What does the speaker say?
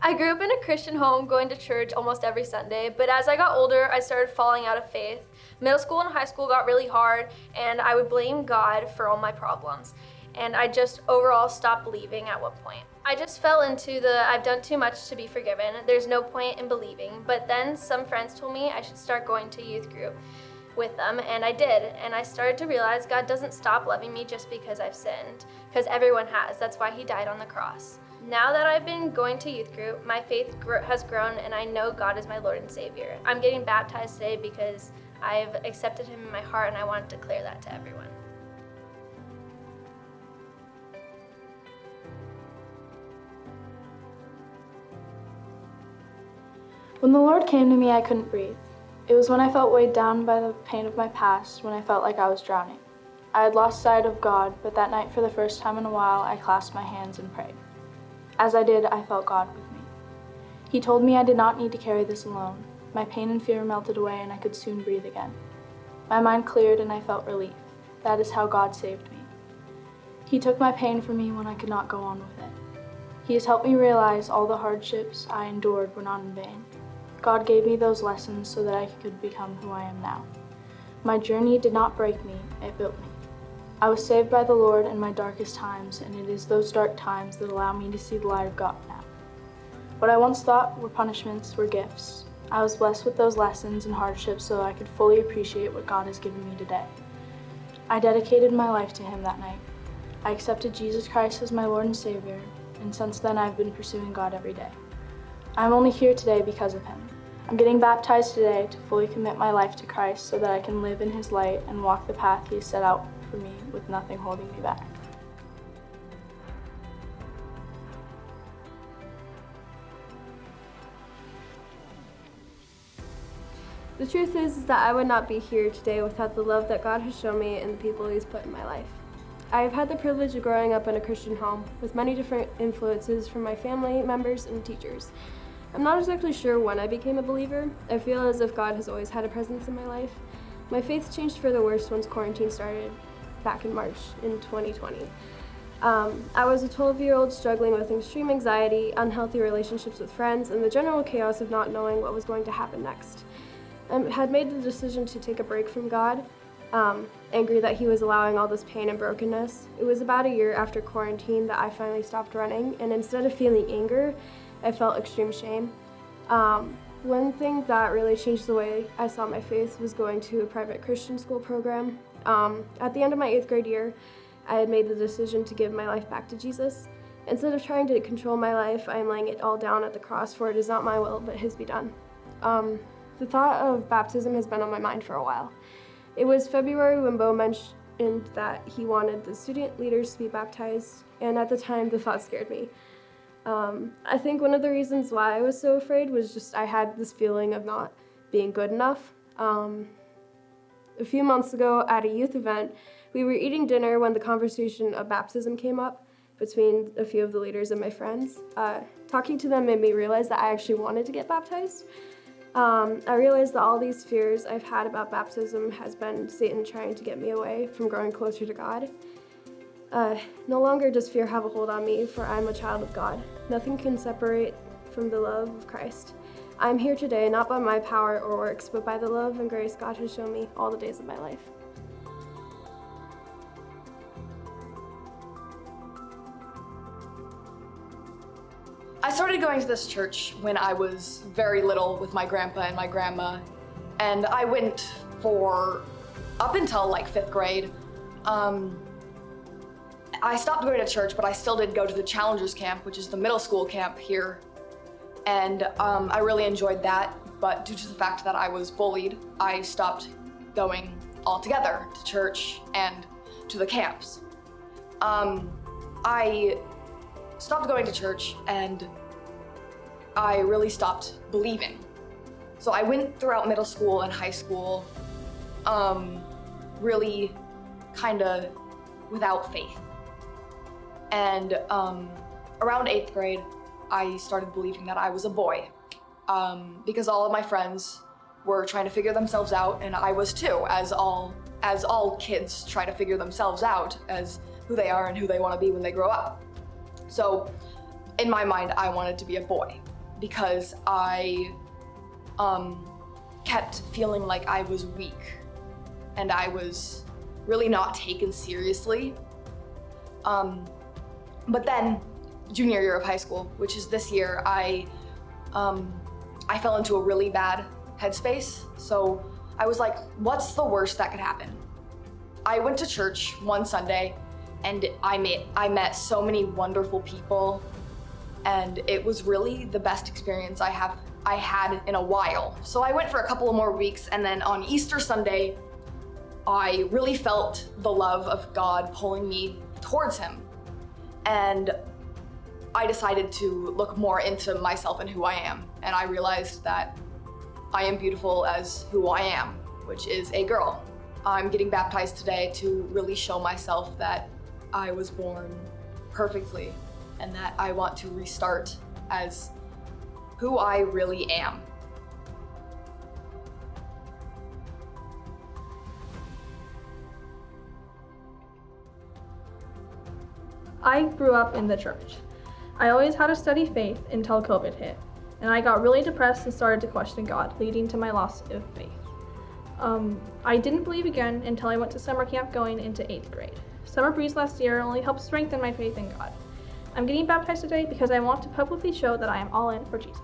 I grew up in a Christian home going to church almost every Sunday, but as I got older, I started falling out of faith. Middle school and high school got really hard, and I would blame God for all my problems. And I just overall stopped believing at one point. I just fell into the I've done too much to be forgiven, there's no point in believing. But then some friends told me I should start going to youth group with them, and I did. And I started to realize God doesn't stop loving me just because I've sinned, because everyone has. That's why he died on the cross. Now that I've been going to youth group, my faith has grown, and I know God is my Lord and Savior. I'm getting baptized today because I've accepted him in my heart, and I want to declare that to everyone. When the Lord came to me, I couldn't breathe. It was when I felt weighed down by the pain of my past, when I felt like I was drowning. I had lost sight of God, but that night, for the first time in a while, I clasped my hands and prayed. As I did, I felt God with me. He told me I did not need to carry this alone. My pain and fear melted away, and I could soon breathe again. My mind cleared, and I felt relief. That is how God saved me. He took my pain from me when I could not go on with it. He has helped me realize all the hardships I endured were not in vain. God gave me those lessons so that I could become who I am now. My journey did not break me, it built me. I was saved by the Lord in my darkest times, and it is those dark times that allow me to see the light of God now. What I once thought were punishments were gifts. I was blessed with those lessons and hardships so I could fully appreciate what God has given me today. I dedicated my life to him that night. I accepted Jesus Christ as my Lord and Savior, and since then I've been pursuing God every day. I'm only here today because of him. I'm getting baptized today to fully commit my life to Christ so that I can live in his light and walk the path he has set out for me with nothing holding me back. The truth is that I would not be here today without the love that God has shown me and the people he's put in my life. I have had the privilege of growing up in a Christian home with many different influences from my family members and teachers. I'm not exactly sure when I became a believer. I feel as if God has always had a presence in my life. My faith changed for the worse once quarantine started back in March in 2020. I was a 12-year-old struggling with extreme anxiety, unhealthy relationships with friends, and the general chaos of not knowing what was going to happen next. I had made the decision to take a break from God, angry that he was allowing all this pain and brokenness. It was about a year after quarantine that I finally stopped running, and instead of feeling anger, I felt extreme shame. One thing that really changed the way I saw my faith was going to a private Christian school program. At the end of my 8th grade year, I had made the decision to give my life back to Jesus. Instead of trying to control my life, I am laying it all down at the cross, for it is not my will, but his be done. The thought of baptism has been on my mind for a while. It was February when Bo mentioned that he wanted the student leaders to be baptized, and at the time, the thought scared me. I think one of the reasons why I was so afraid was just I had this feeling of not being good enough. A few months ago at a youth event, we were eating dinner when the conversation of baptism came up between a few of the leaders and my friends. Talking to them made me realize that I actually wanted to get baptized. I realized that all these fears I've had about baptism has been Satan trying to get me away from growing closer to God. No longer does fear have a hold on me, for I'm a child of God. Nothing can separate from the love of Christ. I'm here today not by my power or works, but by the love and grace God has shown me all the days of my life. I started going to this church when I was very little with my grandpa and my grandma, and I went for up until like 5th grade. I stopped going to church, but I still did go to the Challengers Camp, which is the middle school camp here, and I really enjoyed that, but due to the fact that I was bullied, I stopped going altogether to church and to the camps. I stopped going to church, and I really stopped believing. So I went throughout middle school and high school, really kinda without faith. And around 8th grade, I started believing that I was a boy, because all of my friends were trying to figure themselves out, and I was too, as all kids try to figure themselves out as who they are and who they want to be when they grow up. So in my mind, I wanted to be a boy. because I kept feeling like I was weak and I was really not taken seriously. But then, junior year of high school, which is this year, I fell into a really bad headspace. So I was like, what's the worst that could happen? I went to church one Sunday and I met so many wonderful people, and it was really the best experience I had in a while. So I went for a couple of more weeks, and then on Easter Sunday, I really felt the love of God pulling me towards him. And I decided to look more into myself and who I am. And I realized that I am beautiful as who I am, which is a girl. I'm getting baptized today to really show myself that I was born perfectly and that I want to restart as who I really am. I grew up in the church. I always had a steady faith until COVID hit, and I got really depressed and started to question God, leading to my loss of faith. I didn't believe again until I went to summer camp going into 8th grade. Summer Breeze last year only helped strengthen my faith in God. I'm getting baptized today because I want to publicly show that I am all in for Jesus.